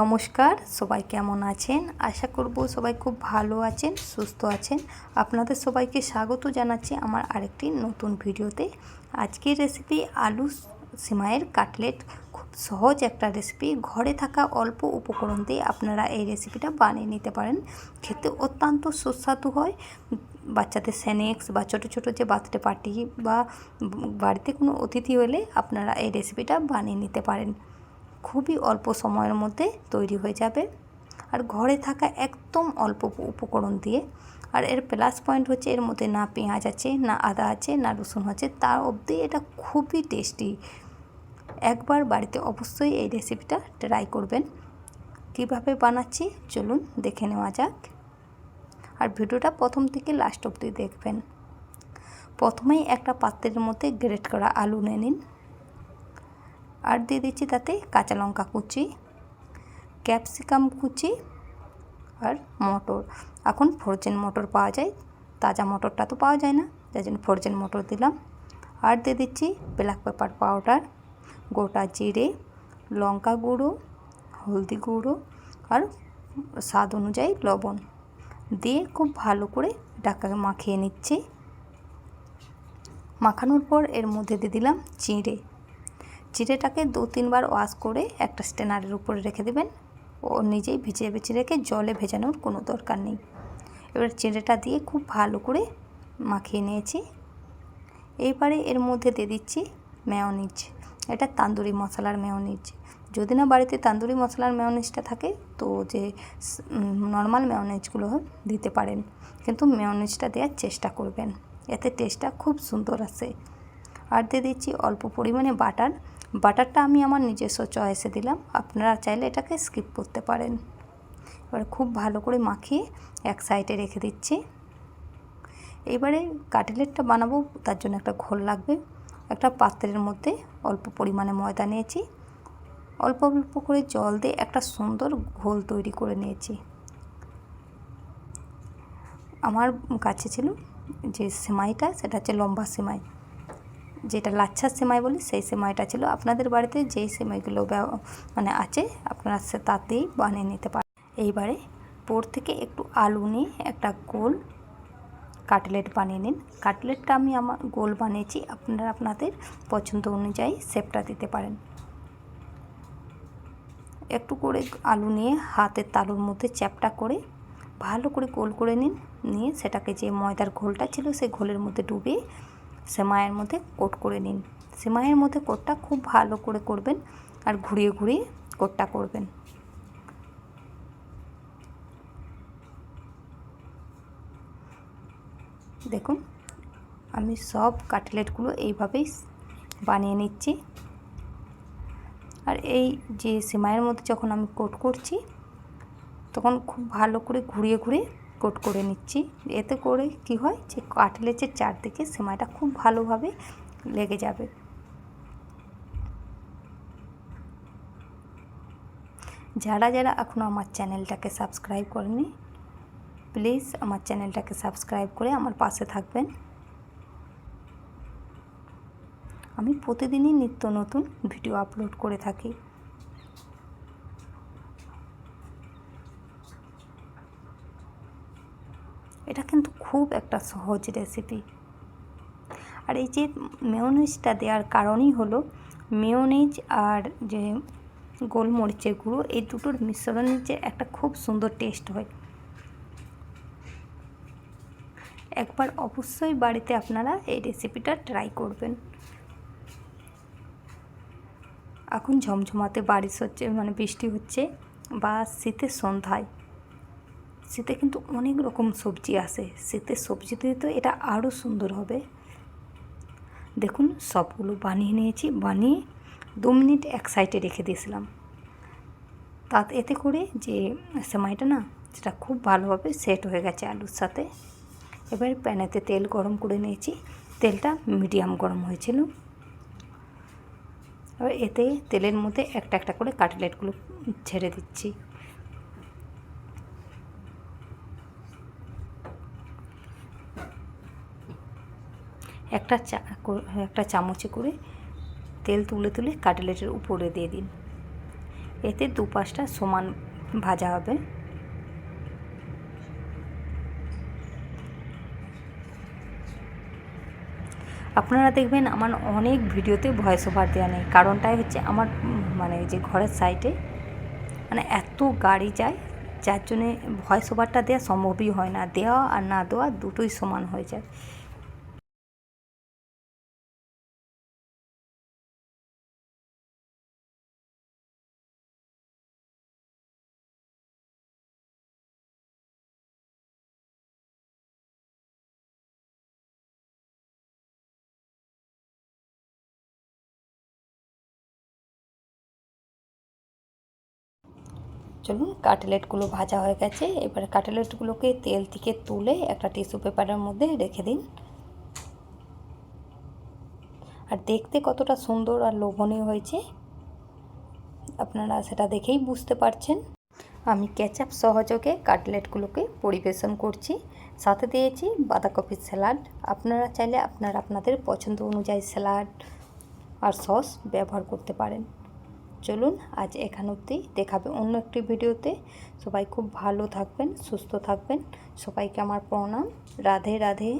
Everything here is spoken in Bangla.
নমস্কার, সবাই কেমন আছেন? আশা করব সবাই খুব ভালো আছেন, সুস্থ আছেন। আপনাদের সবাইকে স্বাগত জানাচ্ছি আমার আরেকটি নতুন ভিডিওতে। আজকের রেসিপি আলু সিমাইয়ের কাটলেট। খুব সহজ একটা রেসিপি, ঘরে থাকা অল্প উপকরণ দিয়ে আপনারা এই রেসিপিটা বানিয়ে নিতে পারেন। খেতে অত্যন্ত সুস্বাদু হয়। বাচ্চাদের স্ন্যাক্স বা ছোটো ছোটো যে বার্থডে পার্টি বা বাড়িতে কোনো অতিথি হলে আপনারা এই রেসিপিটা বানিয়ে নিতে পারেন। খুবই অল্প সময়ের মধ্যে তৈরি হয়ে যাবে আর ঘরে থাকা একদম অল্প উপকরণ দিয়ে। আর এর প্লাস পয়েন্ট হচ্ছে এর মধ্যে না পেঁয়াজ আছে, না আদা আছে, না রসুন আছে, তার অবধি এটা খুবই টেস্টি। একবার বাড়িতে অবশ্যই এই রেসিপিটা ট্রাই করবেন। কিভাবে বানাচ্ছি চলুন দেখে নেওয়া যাক। আর ভিডিওটা প্রথম থেকে লাস্ট অবধি দেখবেন। প্রথমেই একটা পাত্রের মধ্যে গ্রেট করা আলু নিয়ে নিন। আর দিয়ে দিচ্ছি তাতে কাঁচা লঙ্কা কুচি, ক্যাপসিকাম কুচি আর মটর। এখন ফ্রোজেন মটর পাওয়া যায়, তাজা মটরটা তো পাওয়া যায় না, যার জন্য ফ্রোজেন মটর দিলাম। আর দিয়ে দিচ্ছি ব্ল্যাক পেপার পাউডার, গোটা জিরে, লঙ্কা গুঁড়ো, হলদি গুঁড়ো আর স্বাদ অনুযায়ী লবণ দিয়ে খুব ভালো করে এটাকে মাখিয়ে নিচ্ছি। মাখানোর পর এর মধ্যে দিয়ে দিলাম চিড়েটাকে 2-3 বার ওয়াশ করে একটা স্ট্যানারের উপরে রেখে দেবেন। ও নিজেই ভিজিয়ে রেখে জলে ভেজানোর কোনো দরকার নেই। এবার চিড়েটা দিয়ে খুব ভালো করে মাখিয়ে নিয়েছি। এইবারে এর মধ্যে দিয়ে দিচ্ছি মেয়োনিজ। এটা তান্দুরি মশলার মেয়োনিজ। যদি না বাড়িতে তান্দুরি মশলার মেয়োনিজটা থাকে তো যে নর্মাল মেয়োনিজগুলো দিতে পারেন, কিন্তু মেয়োনিজটা দেওয়ার চেষ্টা করবেন, এতে টেস্টটা খুব সুন্দর আসে। আর দিয়ে দিচ্ছি অল্প পরিমাণে বাটারটা আমি আমার নিজস্ব চয়েসে দিলাম, আপনারা চাইলে এটাকে স্কিপ করতে পারেন। এবার খুব ভালো করে মাখিয়ে এক সাইডে রেখে দিচ্ছি। এবারে কাটলেটটা বানাবো, তার জন্য একটা ঘোল লাগবে। একটা পাত্রের মধ্যে অল্প পরিমাণে ময়দা নিয়েছি, অল্প অল্প করে জল দিয়ে একটা সুন্দর ঘোল তৈরি করে নিয়েছি। আমার কাছে ছিল যে সেমাইটা, সেটা হচ্ছে লম্বা সেমাই, যেটা লাচ্ছা সেমাই বলি, সেই সেমাইটা ছিল। আপনাদের বাড়িতে যেই সেমাইগুলো আছে আপনারা তাতেই বানিয়ে নিতে পারেন। এইবারে পোর থেকে একটু আলু নিয়ে একটা গোল কাটলেট বানিয়ে নিন। কাটলেটটা আমি আমার গোল বানিয়েছি, আপনারা আপনাদের পছন্দ অনুযায়ী শেপটা দিতে পারেন। একটু করে আলু নিয়ে হাতের তালুর মধ্যে চ্যাপটা করে ভালো করে গোল করে নিয়ে সেটাকে যে ময়দার ঘোলটা ছিল সেই ঘোলের মধ্যে ডুবিয়ে সেমাইয়ের মধ্যে কোট করে নিন। সেমাইয়ের মধ্যে কোটটা খুব ভালো করে করবেন আর ঘুরিয়ে ঘুরিয়ে কোটটা করবেন। দেখুন আমি সব কাটলেটগুলো এইভাবেই বানিয়ে নিচ্ছি। আর এই যে সেমাইয়ের মধ্যে যখন আমি কোট করছি তখন খুব ভালো করে ঘুরিয়ে ঘুরিয়ে কোট করে নিচ্ছি। এতে করে কি হয় যে কাটলেটের চারদিকে সেমাইটা খুব ভালোভাবে লেগে যাবে। যারা এখনও আমার চ্যানেলটাকে সাবস্ক্রাইব করেনি, প্লিজ আমার চ্যানেলটাকে সাবস্ক্রাইব করে আমার পাশে থাকবেন। আমি প্রতিদিনই নিত্য নতুন ভিডিও আপলোড করে থাকি। এটা কিন্তু খুব একটা সহজ রেসিপি। আর এই যে মেয়োনিজটা দেওয়ার কারণই হলো মেয়োনিজ আর যে গোলমরিচের গুঁড়ো, এই দুটোর মিশ্রণের যে একটা খুব সুন্দর টেস্ট হয়। একবার অবশ্যই বাড়িতে আপনারা এই রেসিপিটা ট্রাই করবেন। এখন ঝমঝমাতে বারিশ হচ্ছে, বৃষ্টি হচ্ছে, বা শীতের সন্ধ্যায়, শীতে কিন্তু অনেক রকম সবজি আসে, শীতের সবজি দিয়ে তো এটা আরও সুন্দর হবে। দেখুন সবগুলো বানিয়ে নিয়েছি, বানিয়ে 2 মিনিট এক সাইডে রেখে দিয়েছিলাম। এতে করে যে সেমাইটা সেটা খুব ভালোভাবে সেট হয়ে গেছে আলুর সাথে। এবার প্যানেতে তেল গরম করে নিয়েছি, তেলটা মিডিয়াম গরম হয়েছিল। এবার এতে তেলের মধ্যে একটা একটা করে কাটলেটগুলো ছেড়ে দিচ্ছি। একটা চামচে করে তেল তুলে কাটলেটের উপরে দিয়ে দিন। এতে দুপাশটা সমান ভাজা হবে। আপনারা দেখবেন আমার অনেক ভিডিওতে ভয়েস ওভার দেওয়া নেই, কারণটাই হচ্ছে আমার মানে যে ঘরের সাইডে মানে এত গাড়ি যায়, যার জন্যে ভয়েস ওভারটা দেওয়া সম্ভবই হয় না। দেওয়া আর না দেওয়া দুটোই সমান হয়ে যায়। চলুন, কাটলেটগুলো ভাজা হয়ে গেছে। এবার কাটলেটগুলোকে তেল থেকে তুলে একটা টিস্যু পেপারের মধ্যে রেখে দিন। আর দেখতে কতটা সুন্দর আর লোভনীয় হয়েছে আপনারা সেটা দেখেই বুঝতে পারছেন। আমি কেচাপ সহযোগে কাটলেটগুলোকে পরিবেশন করছি। সাথে দিয়েছি বাঁধাকপির স্যালাড। আপনারা চাইলে আপনাদের পছন্দ অনুযায়ী স্যালাড আর সস ব্যবহার করতে পারেন। চলুন, আজ এখান অবধি, দেখাবে অন্য একটি ভিডিওতে। সবাই খুব ভালো থাকবেন, সুস্থ থাকবেন। সবাইকে আমার প্রণাম। রাধে রাধে।